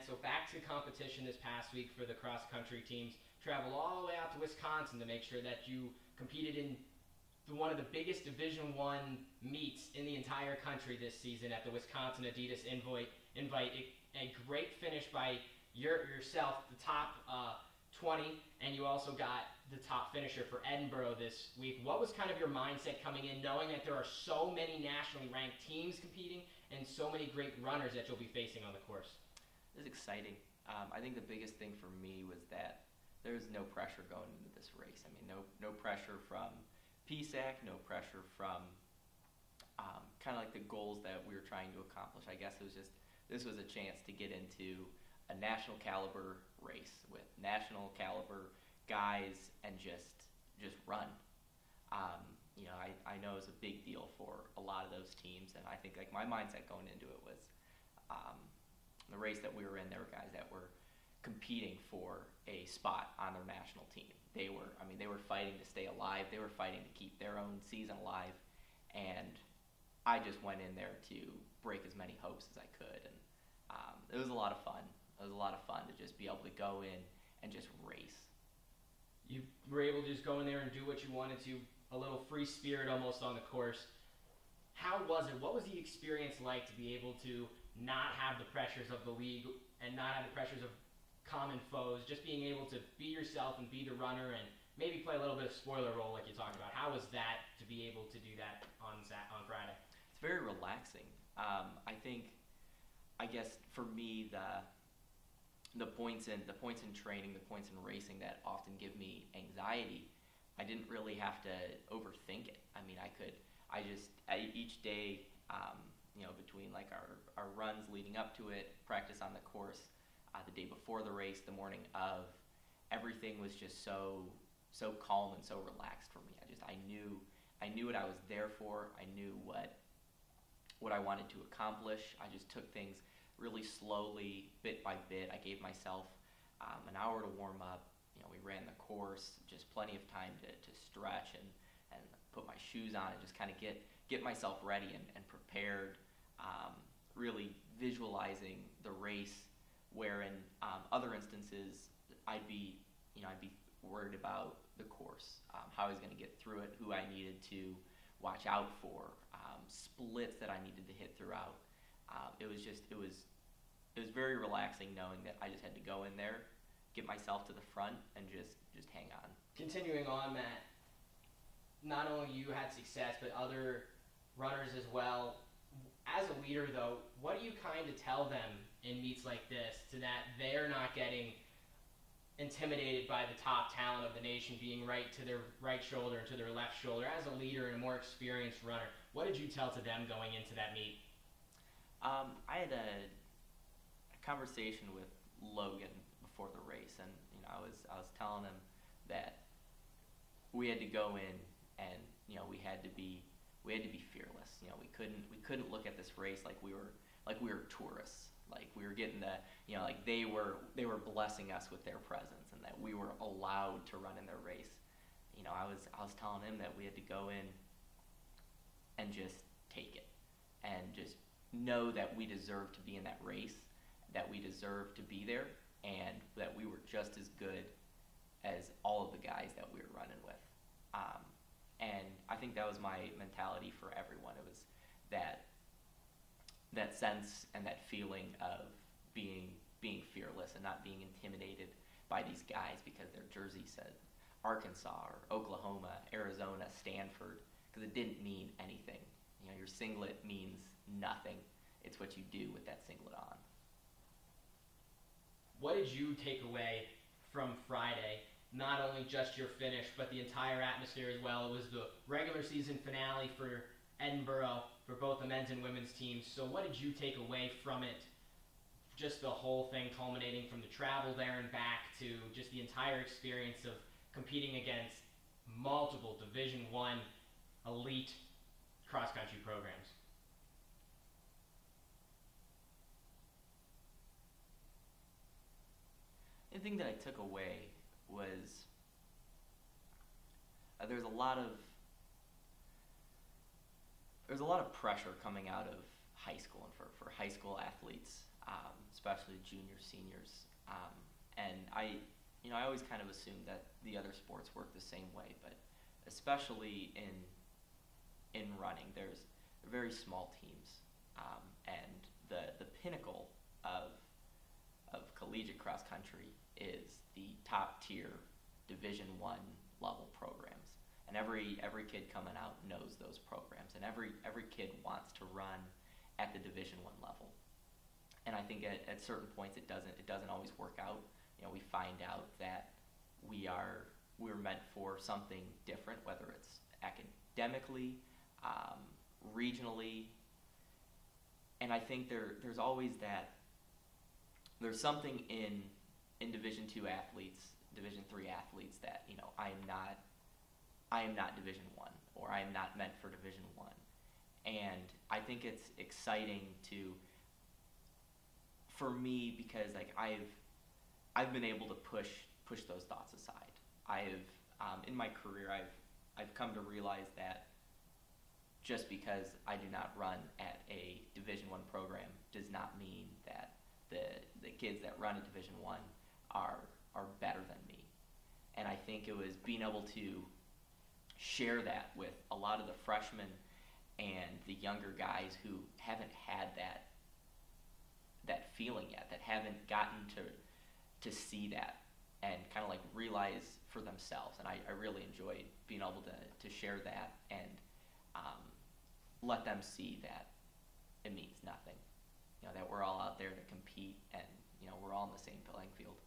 Matt, so back to competition this past week for the cross-country teams. Traveled all the way out to Wisconsin to make sure that you competed in one of the biggest Division One meets in the entire country this season at the Wisconsin Adidas Invite. A great finish by yourself, the top 20, and you also got the top finisher for Edinboro this week. What was kind of your mindset coming in, knowing that there are so many nationally ranked teams competing and so many great runners that you'll be facing on the course? It was exciting. I think the biggest thing for me was that there was no pressure going into this race. I mean, no pressure from PSAC, no pressure from kind of like the goals that we were trying to accomplish. I guess it was just, this was a chance to get into a national caliber race with national caliber guys and just run. I know it was a big deal for a lot of those teams, and I think like my mindset going into it was the race that we were in, there were guys that were competing for a spot on their national team. They were fighting to stay alive. They were fighting to keep their own season alive, and I just went in there to break as many hopes as I could, and it was a lot of fun. It was a lot of fun to just be able to go in and just race. You were able to just go in there and do what you wanted to, a little free spirit almost on the course. How was it? What was the experience like to be able to not have the pressures of the league and not have the pressures of common foes, just being able to be yourself and be the runner and maybe play a little bit of spoiler role like you talked about? How was that to be able to do that on Friday? It's very relaxing. I guess for me, the points in training, the points in racing that often give me anxiety, I didn't really have to overthink it. I mean, each day, between like our runs leading up to it, practice on the course, the day before the race, the morning of, everything was just so calm and so relaxed for me. I knew what I was there for. I knew what I wanted to accomplish. I just took things really slowly, bit by bit. I gave myself an hour to warm up. We ran the course, just plenty of time to stretch and put my shoes on and just kind of get myself ready and prepared, really visualizing the race, where in other instances I'd be worried about the course, how I was going to get through it, who I needed to watch out for, splits that I needed to hit throughout. It was very relaxing knowing that I just had to go in there, get myself to the front, and just hang on. Continuing on, Matt, not only you had success, but other runners as well. As a leader, though, what do you kind of tell them in meets like this so that they're not getting intimidated by the top talent of the nation being right to their right shoulder and to their left shoulder? As a leader and a more experienced runner, what did you tell to them going into that meet? I had a conversation with Logan before the race, and I was telling him that we had to go in and we had to be fearless. We couldn't look at this race like we were tourists. Like we were getting like they were blessing us with their presence, and that we were allowed to run in their race. I was telling him that we had to go in and just take it, and just know that we deserve to be in that race, that we deserve to be there, and that we were just as good as all of the guys that we were running with. And I think that was my mentality for everyone. It was that sense and that feeling of being fearless and not being intimidated by these guys because their jersey said Arkansas or Oklahoma, Arizona, Stanford, because it didn't mean anything. Your singlet means nothing. It's what you do with that singlet on. What did you take away from Friday? Not only just your finish, but the entire atmosphere as well. It was the regular season finale for Edinboro for both the men's and women's teams. So what did you take away from it? Just the whole thing culminating from the travel there and back to just the entire experience of competing against multiple Division I elite cross-country programs. The thing that I took away was there's a lot of pressure coming out of high school, and for high school athletes, especially juniors, seniors. And I always kind of assumed that the other sports work the same way, but especially in running, there's very small teams, and the pinnacle of collegiate cross country is the top tier Division I level programs, and every kid coming out knows those programs, and every kid wants to run at the Division I level. And I think at certain points it doesn't always work out. We find out that we're meant for something different, whether it's academically, regionally, and I think there's always there's something in Division II athletes, Division III athletes that I am not Division I, or I am not meant for Division I, and I think it's exciting for me because I've been able to push those thoughts aside. In my career I've come to realize that just because I do not run at a Division I program does not mean that the kids that run at Division I are better than me. And I think it was being able to share that with a lot of the freshmen and the younger guys who haven't had that feeling yet, that haven't gotten to see that and kind of realize for themselves. And I really enjoyed being able to share that and let them see that it means nothing. That we're all out there to compete, and we're all in the same playing field.